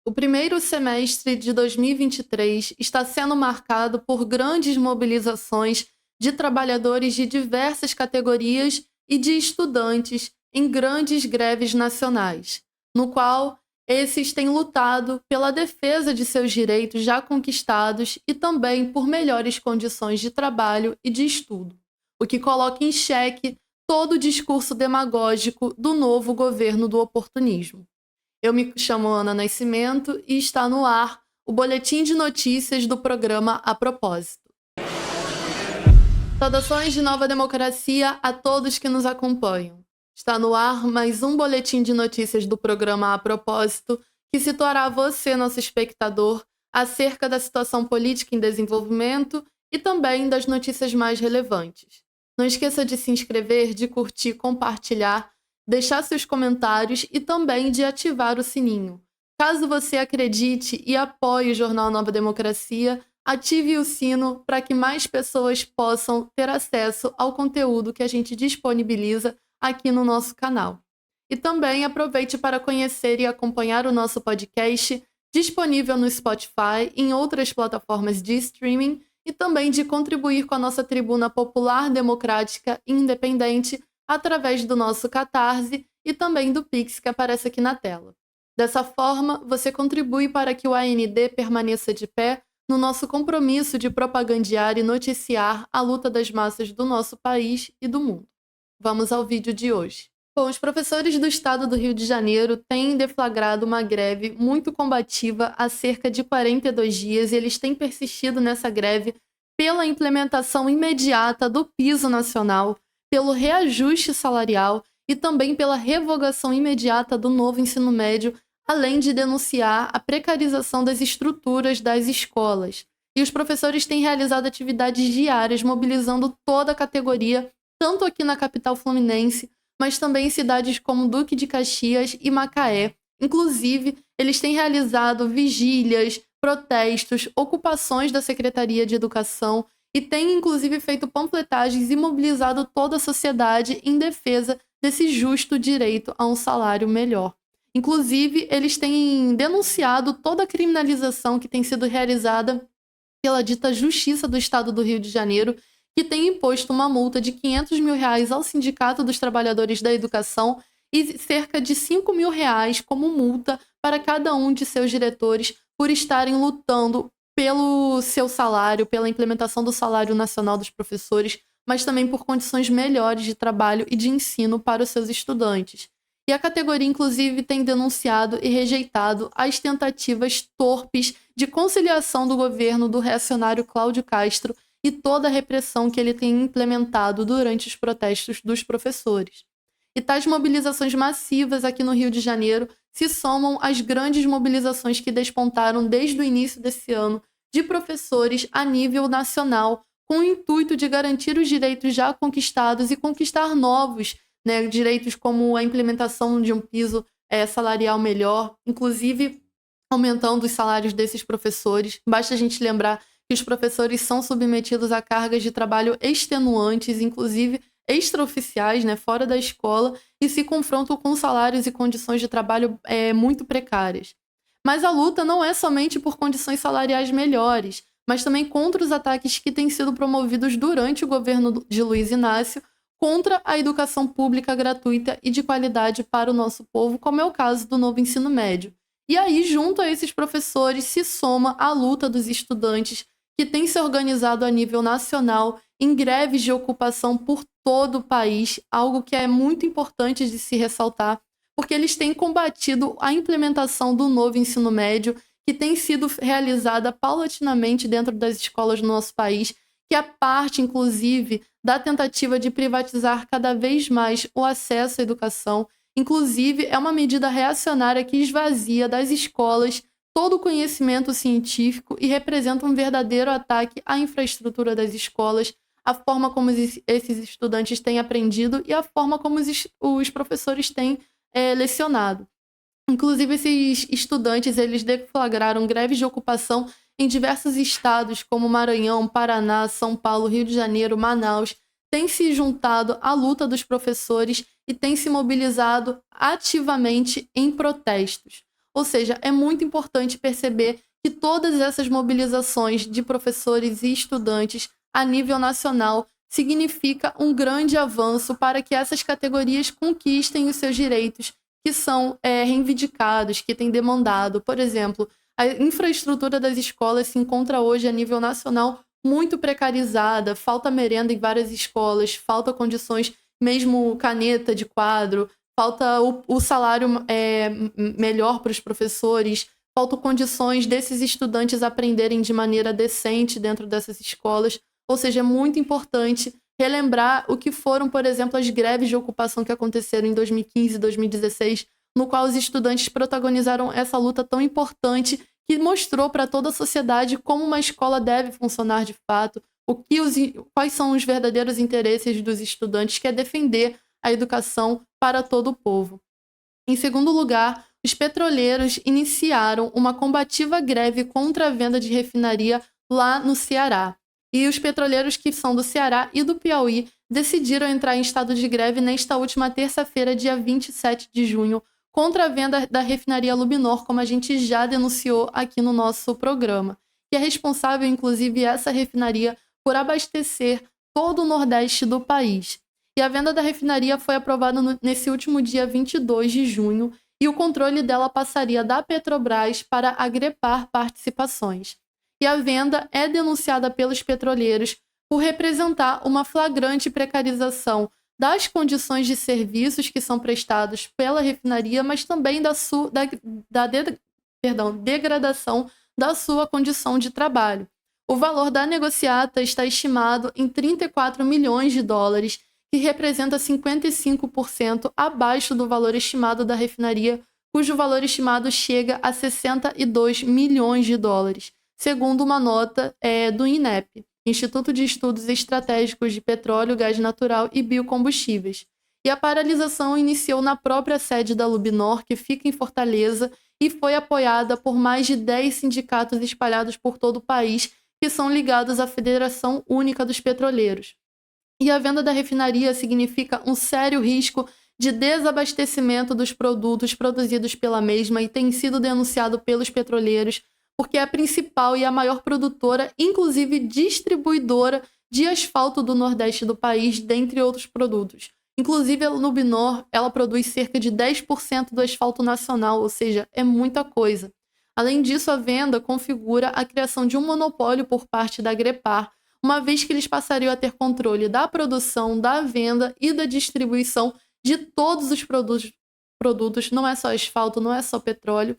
O primeiro semestre de 2023 está sendo marcado por grandes mobilizações de trabalhadores de diversas categorias e de estudantes em grandes greves nacionais, no qual esses têm lutado pela defesa de seus direitos já conquistados e também por melhores condições de trabalho e de estudo, o que coloca em xeque todo o discurso demagógico do novo governo do oportunismo. Eu me chamo Ana Nascimento e está no ar o boletim de notícias do programa A Propósito. Saudações de nova democracia a todos que nos acompanham. Está no ar mais um boletim de notícias do programa A Propósito, que situará você, nosso espectador, acerca da situação política em desenvolvimento e também das notícias mais relevantes. Não esqueça de se inscrever, de curtir, compartilhar, deixar seus comentários e também de ativar o sininho. Caso você acredite e apoie o Jornal Nova Democracia, ative o sino para que mais pessoas possam ter acesso ao conteúdo que a gente disponibiliza aqui no nosso canal. E também aproveite para conhecer e acompanhar o nosso podcast disponível no Spotify e em outras plataformas de streaming e também de contribuir com a nossa tribuna popular, democrática e independente através do nosso Catarse e também do Pix que aparece aqui na tela. Dessa forma, você contribui para que o AND permaneça de pé no nosso compromisso de propagandear e noticiar a luta das massas do nosso país e do mundo. Vamos ao vídeo de hoje. Bom, os professores do estado do Rio de Janeiro têm deflagrado uma greve muito combativa há cerca de 42 dias e eles têm persistido nessa greve pela implementação imediata do piso nacional, pelo reajuste salarial e também pela revogação imediata do novo ensino médio, além de denunciar a precarização das estruturas das escolas. E os professores têm realizado atividades diárias, mobilizando toda a categoria, tanto aqui na capital fluminense, mas também em cidades como Duque de Caxias e Macaé. Inclusive, eles têm realizado vigílias, protestos, ocupações da Secretaria de Educação e têm, inclusive, feito panfletagens e mobilizado toda a sociedade em defesa desse justo direito a um salário melhor. Inclusive, eles têm denunciado toda a criminalização que tem sido realizada pela dita Justiça do Estado do Rio de Janeiro, que tem imposto uma multa de R$500 mil ao Sindicato dos Trabalhadores da Educação e cerca de R$5 mil como multa para cada um de seus diretores por estarem lutando pelo seu salário, pela implementação do salário nacional dos professores, mas também por condições melhores de trabalho e de ensino para os seus estudantes. E a categoria, inclusive, tem denunciado e rejeitado as tentativas torpes de conciliação do governo do reacionário Cláudio Castro e toda a repressão que ele tem implementado durante os protestos dos professores. E tais mobilizações massivas aqui no Rio de Janeiro se somam às grandes mobilizações que despontaram desde o início desse ano de professores a nível nacional, com o intuito de garantir os direitos já conquistados e conquistar novos, né, direitos como a implementação de um piso salarial melhor, inclusive aumentando os salários desses professores. Basta a gente lembrar que os professores são submetidos a cargas de trabalho extenuantes, inclusive extraoficiais, né, fora da escola, e se confrontam com salários e condições de trabalho muito precárias. Mas a luta não é somente por condições salariais melhores, mas também contra os ataques que têm sido promovidos durante o governo de Luiz Inácio contra a educação pública gratuita e de qualidade para o nosso povo, como é o caso do novo ensino médio. E aí, junto a esses professores, se soma a luta dos estudantes que tem se organizado a nível nacional em greves de ocupação por todo o país, algo que é muito importante de se ressaltar, porque eles têm combatido a implementação do novo ensino médio, que tem sido realizada paulatinamente dentro das escolas do nosso país, que é parte, inclusive, da tentativa de privatizar cada vez mais o acesso à educação. Inclusive, é uma medida reacionária que esvazia das escolas todo o conhecimento científico e representa um verdadeiro ataque à infraestrutura das escolas, a forma como esses estudantes têm aprendido e a forma como os professores têm lecionado. Inclusive, esses estudantes eles deflagraram greves de ocupação em diversos estados, como Maranhão, Paraná, São Paulo, Rio de Janeiro, Manaus, têm se juntado à luta dos professores e têm se mobilizado ativamente em protestos. Ou seja, é muito importante perceber que todas essas mobilizações de professores e estudantes a nível nacional significa um grande avanço para que essas categorias conquistem os seus direitos que são reivindicados, que têm demandado. Por exemplo, a infraestrutura das escolas se encontra hoje a nível nacional muito precarizada, falta merenda em várias escolas, falta condições, mesmo caneta de quadro, falta o salário melhor para os professores, faltam condições desses estudantes aprenderem de maneira decente dentro dessas escolas. Ou seja, é muito importante relembrar o que foram, por exemplo, as greves de ocupação que aconteceram em 2015 e 2016, no qual os estudantes protagonizaram essa luta tão importante que mostrou para toda a sociedade como uma escola deve funcionar de fato, quais são os verdadeiros interesses dos estudantes, que é defender a educação para todo o povo. Em segundo lugar, os petroleiros iniciaram uma combativa greve contra a venda de refinaria lá no Ceará. E os petroleiros que são do Ceará e do Piauí decidiram entrar em estado de greve nesta última terça-feira, dia 27 de junho, contra a venda da refinaria Lubnor, como a gente já denunciou aqui no nosso programa, que é responsável, inclusive, essa refinaria por abastecer todo o Nordeste do país. E a venda da refinaria foi aprovada nesse último dia 22 de junho e o controle dela passaria da Petrobras para a Agrepar Participações. E a venda é denunciada pelos petroleiros por representar uma flagrante precarização das condições de serviços que são prestados pela refinaria, mas também degradação da sua condição de trabalho. O valor da negociata está estimado em 34 milhões de dólares, que representa 55% abaixo do valor estimado da refinaria, cujo valor estimado chega a 62 milhões de dólares, segundo uma nota do INEP, Instituto de Estudos Estratégicos de Petróleo, Gás Natural e Biocombustíveis. E a paralisação iniciou na própria sede da Lubnor, que fica em Fortaleza, e foi apoiada por mais de 10 sindicatos espalhados por todo o país, que são ligados à Federação Única dos Petroleiros. E a venda da refinaria significa um sério risco de desabastecimento dos produtos produzidos pela mesma e tem sido denunciado pelos petroleiros, porque é a principal e a maior produtora, inclusive distribuidora, de asfalto do Nordeste do país, dentre outros produtos. Inclusive, a Lubnor, ela produz cerca de 10% do asfalto nacional, ou seja, é muita coisa. Além disso, a venda configura a criação de um monopólio por parte da Agrepar, uma vez que eles passariam a ter controle da produção, da venda e da distribuição de todos os produtos, não é só asfalto, não é só petróleo,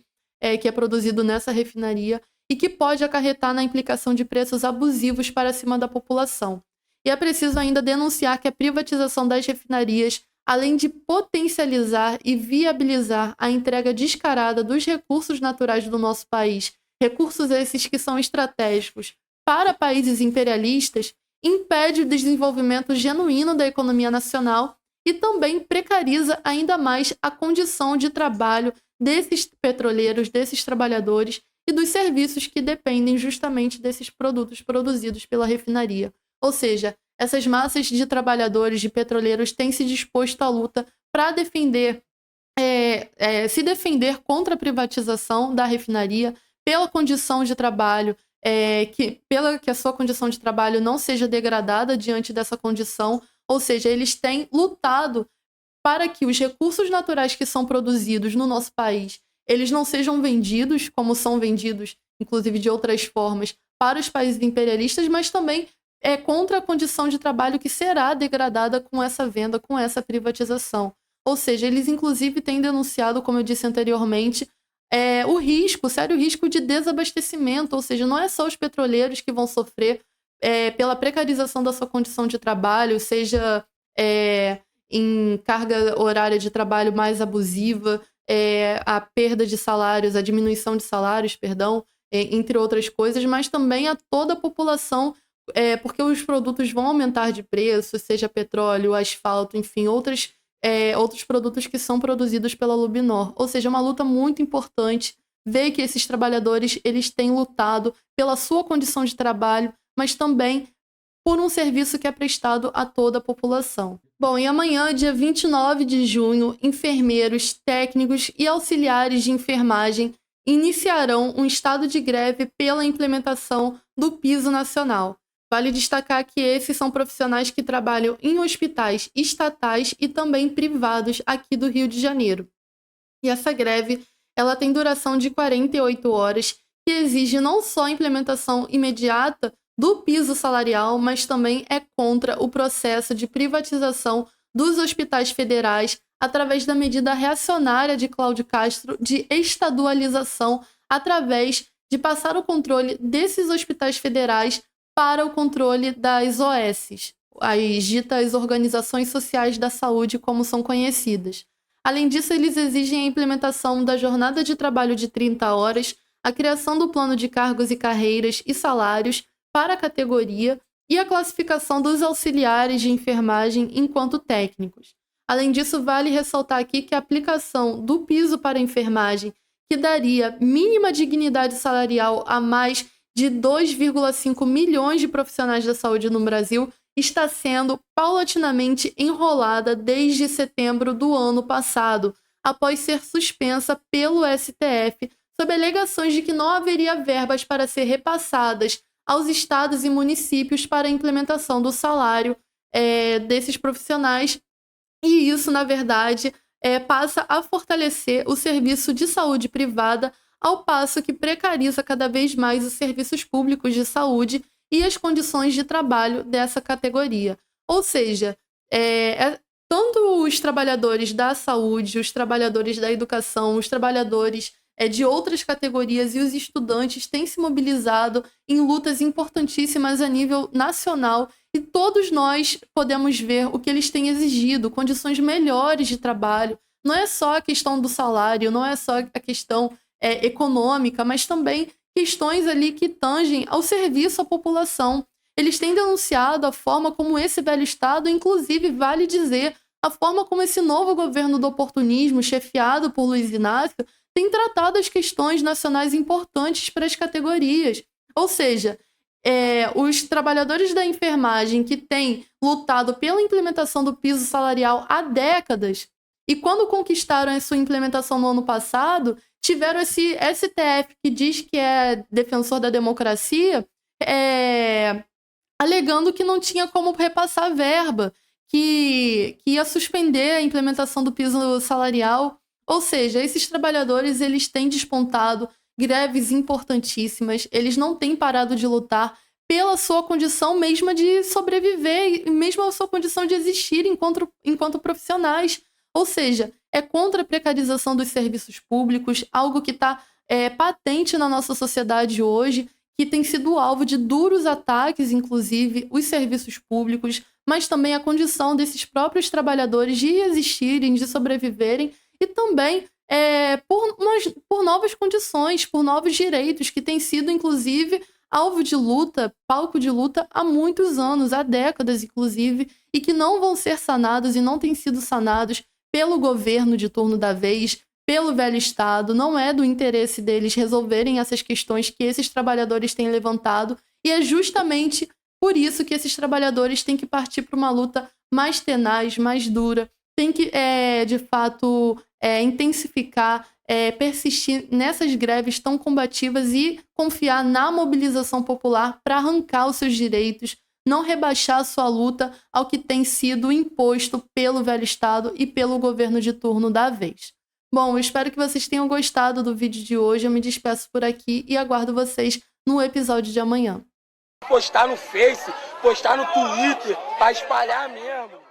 que é produzido nessa refinaria, e que pode acarretar na implicação de preços abusivos para cima da população. E é preciso ainda denunciar que a privatização das refinarias, além de potencializar e viabilizar a entrega descarada dos recursos naturais do nosso país, recursos esses que são estratégicos para países imperialistas, impede o desenvolvimento genuíno da economia nacional e também precariza ainda mais a condição de trabalho desses petroleiros, desses trabalhadores e dos serviços que dependem justamente desses produtos produzidos pela refinaria. Ou seja, essas massas de trabalhadores, de petroleiros, têm se disposto à luta para se defender contra a privatização da refinaria, pela condição de trabalho, que a sua condição de trabalho não seja degradada diante dessa condição. Ou seja, eles têm lutado para que os recursos naturais que são produzidos no nosso país, eles não sejam vendidos, como são vendidos, inclusive de outras formas, para os países imperialistas, mas também contra a condição de trabalho que será degradada com essa venda, com essa privatização. Ou seja, eles inclusive têm denunciado, como eu disse anteriormente, o sério risco de desabastecimento, ou seja, não é só os petroleiros que vão sofrer pela precarização da sua condição de trabalho, seja em carga horária de trabalho mais abusiva, a perda de salários, a diminuição de salários, entre outras coisas, mas também a toda a população, porque os produtos vão aumentar de preço, seja petróleo, asfalto, enfim, outros produtos que são produzidos pela Lubnor. Ou seja, é uma luta muito importante ver que esses trabalhadores eles têm lutado pela sua condição de trabalho, mas também por um serviço que é prestado a toda a população. Bom, e amanhã, dia 29 de junho, enfermeiros, técnicos e auxiliares de enfermagem iniciarão um estado de greve pela implementação do piso nacional. Vale destacar que esses são profissionais que trabalham em hospitais estatais e também privados aqui do Rio de Janeiro. E essa greve, ela tem duração de 48 horas, que exige não só a implementação imediata do piso salarial, mas também é contra o processo de privatização dos hospitais federais através da medida reacionária de Cláudio Castro de estadualização, através de passar o controle desses hospitais federais para o controle das OSs, as ditas Organizações Sociais da Saúde, como são conhecidas. Além disso, eles exigem a implementação da jornada de trabalho de 30 horas, a criação do plano de cargos e carreiras e salários para a categoria e a classificação dos auxiliares de enfermagem enquanto técnicos. Além disso, vale ressaltar aqui que a aplicação do piso para a enfermagem, que daria mínima dignidade salarial a mais de 2,5 milhões de profissionais da saúde no Brasil, está sendo paulatinamente enrolada desde setembro do ano passado, após ser suspensa pelo STF, sob alegações de que não haveria verbas para ser repassadas aos estados e municípios para a implementação do salário desses profissionais. E isso, na verdade, passa a fortalecer o serviço de saúde privada, ao passo que precariza cada vez mais os serviços públicos de saúde e as condições de trabalho dessa categoria. Ou seja, tanto os trabalhadores da saúde, os trabalhadores da educação, os trabalhadores de outras categorias e os estudantes têm se mobilizado em lutas importantíssimas a nível nacional, e todos nós podemos ver o que eles têm exigido, condições melhores de trabalho. Não é só a questão do salário, não é só a questão econômica, mas também questões ali que tangem ao serviço à população. Eles têm denunciado a forma como esse velho Estado, inclusive, vale dizer, a forma como esse novo governo do oportunismo, chefiado por Luiz Inácio, tem tratado as questões nacionais importantes para as categorias. Ou seja, os trabalhadores da enfermagem que têm lutado pela implementação do piso salarial há décadas, e quando conquistaram a sua implementação no ano passado, tiveram esse STF que diz que é defensor da democracia, alegando que não tinha como repassar a verba, que ia suspender a implementação do piso salarial. Ou seja, esses trabalhadores, eles têm despontado greves importantíssimas, eles não têm parado de lutar pela sua condição mesma de sobreviver e mesmo a sua condição de existir enquanto profissionais. Ou seja, é contra a precarização dos serviços públicos, algo que está patente na nossa sociedade hoje, que tem sido alvo de duros ataques, inclusive, os serviços públicos, mas também a condição desses próprios trabalhadores de existirem, de sobreviverem, e também por novas condições, por novos direitos, que têm sido, inclusive, alvo de luta, palco de luta há muitos anos, há décadas, inclusive, e que não vão ser sanados e não têm sido sanados pelo governo de turno da vez, pelo velho Estado. Não é do interesse deles resolverem essas questões que esses trabalhadores têm levantado, e é justamente por isso que esses trabalhadores têm que partir para uma luta mais tenaz, mais dura, tem que, de fato, intensificar, persistir nessas greves tão combativas e confiar na mobilização popular para arrancar os seus direitos, não rebaixar a sua luta ao que tem sido imposto pelo velho Estado e pelo governo de turno da vez. Bom, eu espero que vocês tenham gostado do vídeo de hoje. Eu me despeço por aqui e aguardo vocês no episódio de amanhã. Postar no Face, postar no Twitter, para espalhar mesmo.